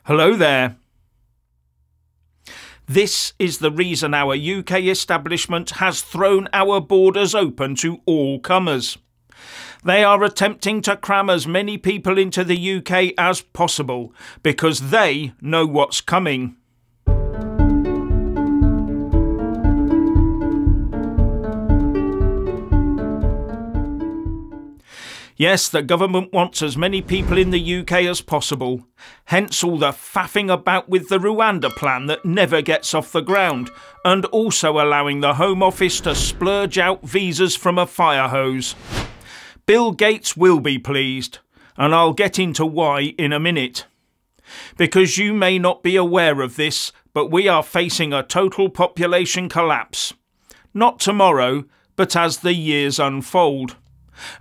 Hello there. This is the reason our UK establishment has thrown our borders open to all comers. They are attempting to cram as many people into the UK as possible because they know what's coming. Yes, the government wants as many people in the UK as possible, hence all the faffing about with the Rwanda plan that never gets off the ground, and also allowing the Home Office to splurge out visas from a fire hose. Bill Gates will be pleased, and I'll get into why in a minute. Because you may not be aware of this, but we are facing a total population collapse. Not tomorrow, but as the years unfold.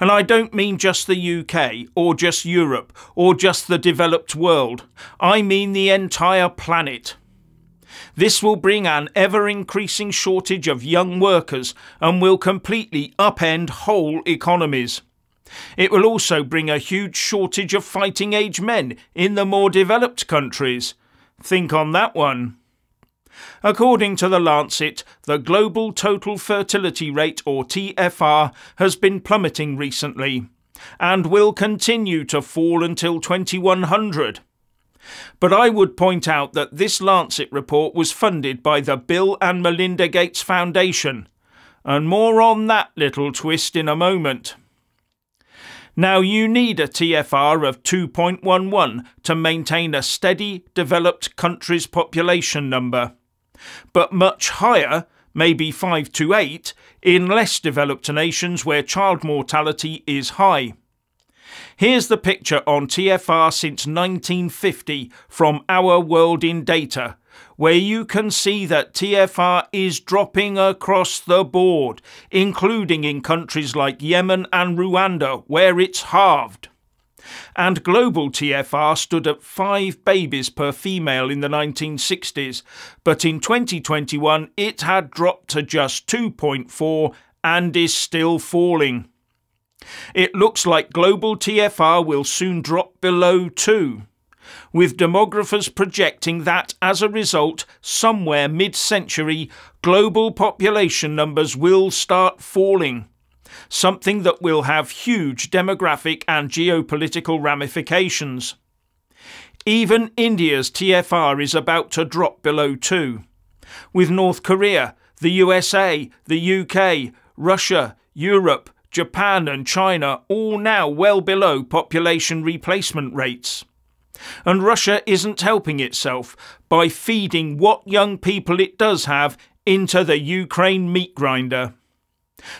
And I don't mean just the UK, or just Europe, or just the developed world. I mean the entire planet. This will bring an ever-increasing shortage of young workers and will completely upend whole economies. It will also bring a huge shortage of fighting-age men in the more developed countries. Think on that one. According to The Lancet, the global total fertility rate, or TFR, has been plummeting recently, and will continue to fall until 2100. But I would point out that this Lancet report was funded by the Bill and Melinda Gates Foundation, and more on that little twist in a moment. Now, you need a TFR of 2.11 to maintain a steady, developed country's population number. But much higher, maybe 5 to 8, in less developed nations where child mortality is high. Here's the picture on TFR since 1950 from Our World in Data, where you can see that TFR is dropping across the board, including in countries like Yemen and Rwanda, where it's halved. And global TFR stood at 5 babies per female in the 1960s, but in 2021 it had dropped to just 2.4 and is still falling. It looks like global TFR will soon drop below 2, with demographers projecting that as a result, somewhere mid-century, global population numbers will start falling. Something that will have huge demographic and geopolitical ramifications. Even India's TFR is about to drop below 2, with North Korea, the USA, the UK, Russia, Europe, Japan and China all now well below population replacement rates. And Russia isn't helping itself by feeding what young people it does have into the Ukraine meat grinder.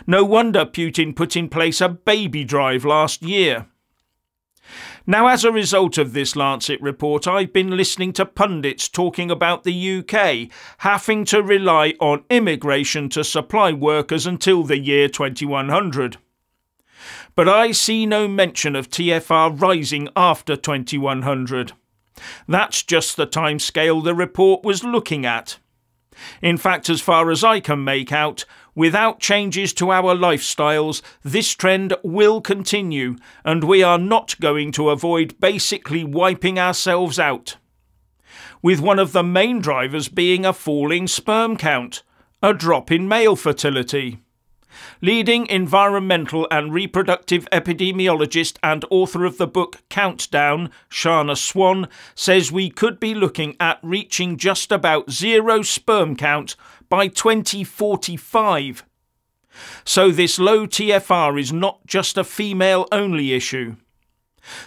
No wonder Putin put in place a baby drive last year. Now, as a result of this Lancet report, I've been listening to pundits talking about the UK having to rely on immigration to supply workers until the year 2100. But I see no mention of TFR rising after 2100. That's just the timescale the report was looking at. In fact, as far as I can make out, without changes to our lifestyles, this trend will continue, and we are not going to avoid basically wiping ourselves out. With one of the main drivers being a falling sperm count, a drop in male fertility. Leading environmental and reproductive epidemiologist and author of the book Countdown, Shana Swan, says we could be looking at reaching just about 0 sperm count by 2045. So this low TFR is not just a female-only issue.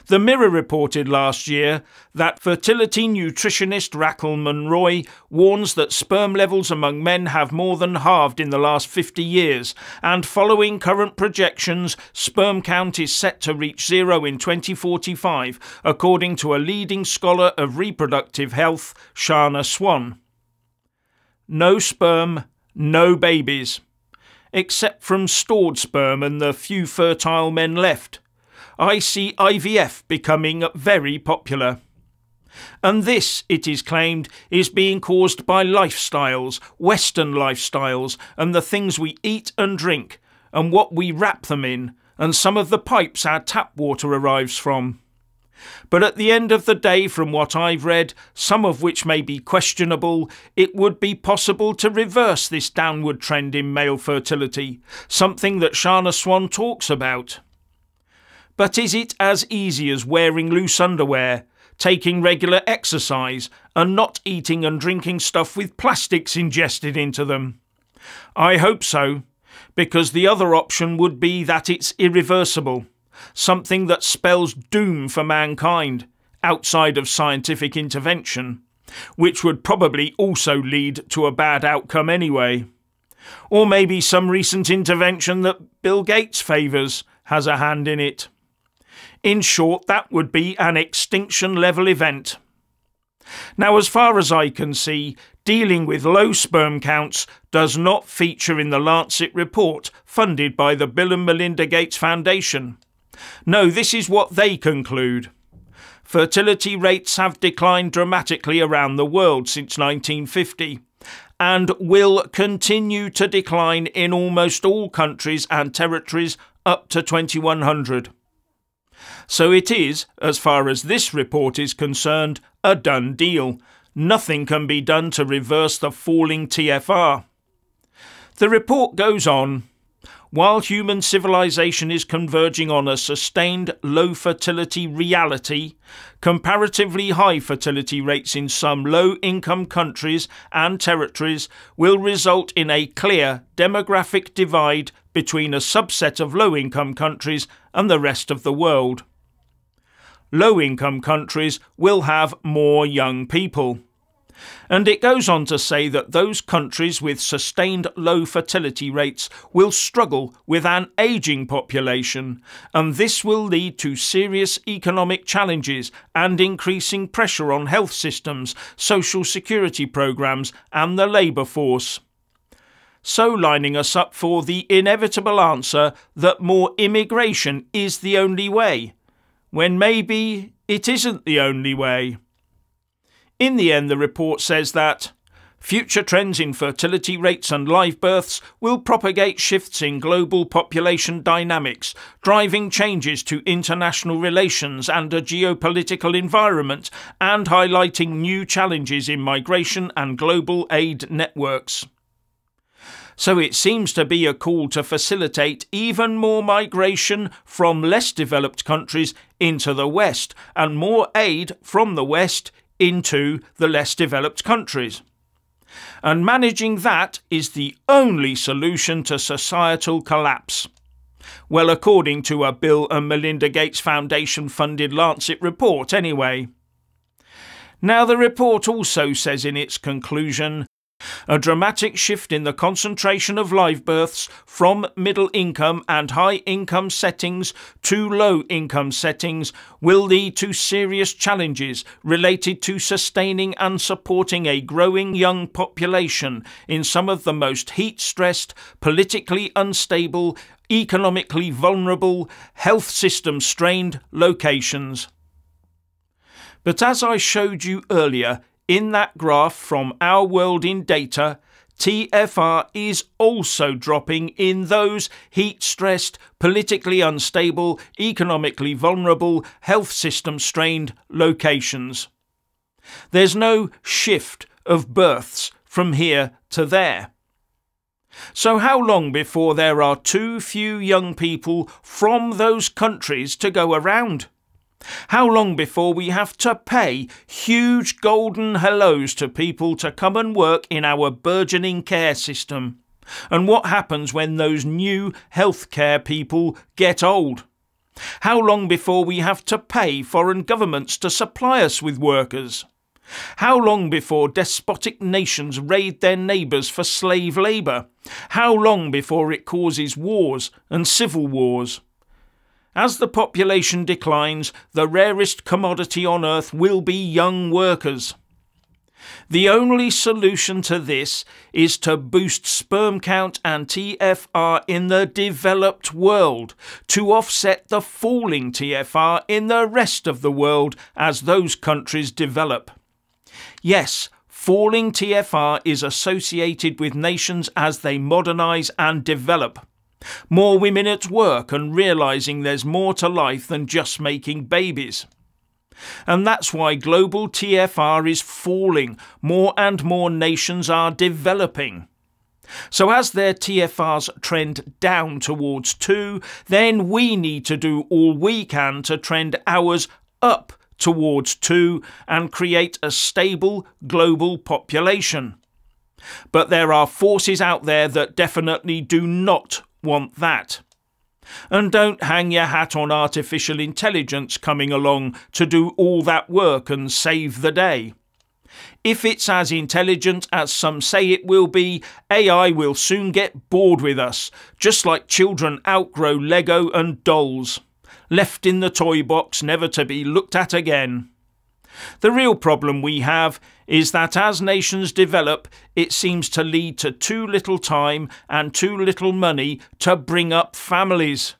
The Mirror reported last year that fertility nutritionist Raquel Monroy warns that sperm levels among men have more than halved in the last 50 years, and following current projections, sperm count is set to reach 0 in 2045, according to a leading scholar of reproductive health, Shana Swan. No sperm, no babies. Except from stored sperm and the few fertile men left. I see IVF becoming very popular. And this, it is claimed, is being caused by lifestyles, Western lifestyles, and the things we eat and drink, and what we wrap them in, and some of the pipes our tap water arrives from. But at the end of the day, from what I've read, some of which may be questionable, it would be possible to reverse this downward trend in male fertility, something that Shana Swan talks about. But is it as easy as wearing loose underwear, taking regular exercise, and not eating and drinking stuff with plastics ingested into them? I hope so, because the other option would be that it's irreversible, something that spells doom for mankind, outside of scientific intervention, which would probably also lead to a bad outcome anyway. Or maybe some recent intervention that Bill Gates favours has a hand in it. In short, that would be an extinction-level event. Now, as far as I can see, dealing with low sperm counts does not feature in the Lancet report funded by the Bill and Melinda Gates Foundation. No, this is what they conclude. Fertility rates have declined dramatically around the world since 1950 and will continue to decline in almost all countries and territories up to 2100. So it is, as far as this report is concerned, a done deal. Nothing can be done to reverse the falling TFR. The report goes on. While human civilization is converging on a sustained low fertility reality, comparatively high fertility rates in some low-income countries and territories will result in a clear demographic divide between a subset of low-income countries and the rest of the world. Low-income countries will have more young people. And it goes on to say that those countries with sustained low fertility rates will struggle with an ageing population, and this will lead to serious economic challenges and increasing pressure on health systems, social security programs and the labour force. So lining us up for the inevitable answer that more immigration is the only way, when maybe it isn't the only way. In the end, the report says that future trends in fertility rates and live births will propagate shifts in global population dynamics, driving changes to international relations and a geopolitical environment, and highlighting new challenges in migration and global aid networks. So it seems to be a call to facilitate even more migration from less developed countries into the West, and more aid from the West into the less developed countries. And managing that is the only solution to societal collapse. Well, according to a Bill and Melinda Gates Foundation funded Lancet report anyway. Now, the report also says in its conclusion, a dramatic shift in the concentration of live births from middle-income and high-income settings to low-income settings will lead to serious challenges related to sustaining and supporting a growing young population in some of the most heat-stressed, politically unstable, economically vulnerable, health system-strained locations. But as I showed you earlier, in that graph from Our World in Data, TFR is also dropping in those heat-stressed, politically unstable, economically vulnerable, health system-strained locations. There's no shift of births from here to there. So how long before there are too few young people from those countries to go around? How long before we have to pay huge golden hellos to people to come and work in our burgeoning care system? And what happens when those new healthcare people get old? How long before we have to pay foreign governments to supply us with workers? How long before despotic nations raid their neighbours for slave labour? How long before it causes wars and civil wars? As the population declines, the rarest commodity on earth will be young workers. The only solution to this is to boost sperm count and TFR in the developed world, to offset the falling TFR in the rest of the world as those countries develop. Yes, falling TFR is associated with nations as they modernise and develop. More women at work and realising there's more to life than just making babies. And that's why global TFR is falling. More and more nations are developing. So as their TFRs trend down towards 2, then we need to do all we can to trend ours up towards 2 and create a stable global population. But there are forces out there that definitely do not want that. And don't hang your hat on artificial intelligence coming along to do all that work and save the day. If it's as intelligent as some say it will be, AI will soon get bored with us, just like children outgrow Lego and dolls, left in the toy box never to be looked at again. The real problem we have is that as nations develop, it seems to lead to too little time and too little money to bring up families.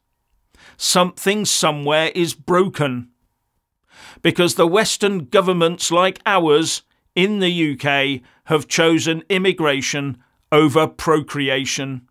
Something somewhere is broken. Because the Western governments like ours in the UK have chosen immigration over procreation.